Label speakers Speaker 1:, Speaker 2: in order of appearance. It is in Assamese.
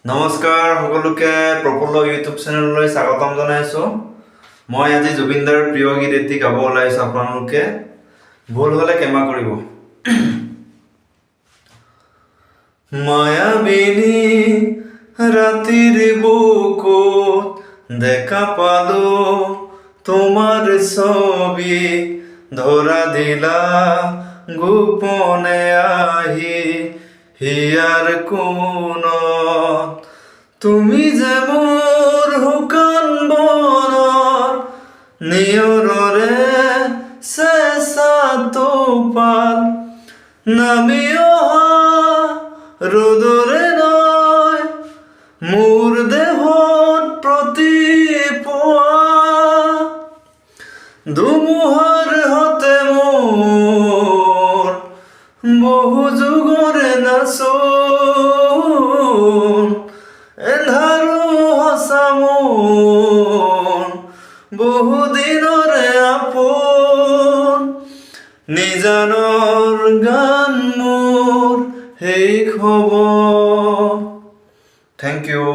Speaker 1: নমস্কাৰ সকলোকে প্ৰফুল্ল ইউটিউব চেনেললৈ স্বাগতম জনাইছোঁ। মই আজি জুবিনদাৰ প্ৰিয় গীত এটি গাব ওলাইছোঁ। আপোনালোকে ভুল হ'লে ক্ষমা কৰিব। মায়াবিনী ৰাতিৰ বুকুত দেখা পালো তোমাৰ ছবি, ধৰা দিলা গোপনে আহি হিয়াৰ কোণত। তুমি যে মোৰ শুকান বনৰ নিয়ৰৰে চেঁচা টোপাল, নামি অহা ৰ'দৰে নয় মোৰ দেহত প্ৰতিপুৱা, ধুমুহাৰ হতে মোৰ বহু যুগৰে নাচোন, এন্ধাৰো সঁচা মোৰ বহু দিনৰে আপোন, নিজানৰ গান মোৰ শেষ হ'ব। Thank U.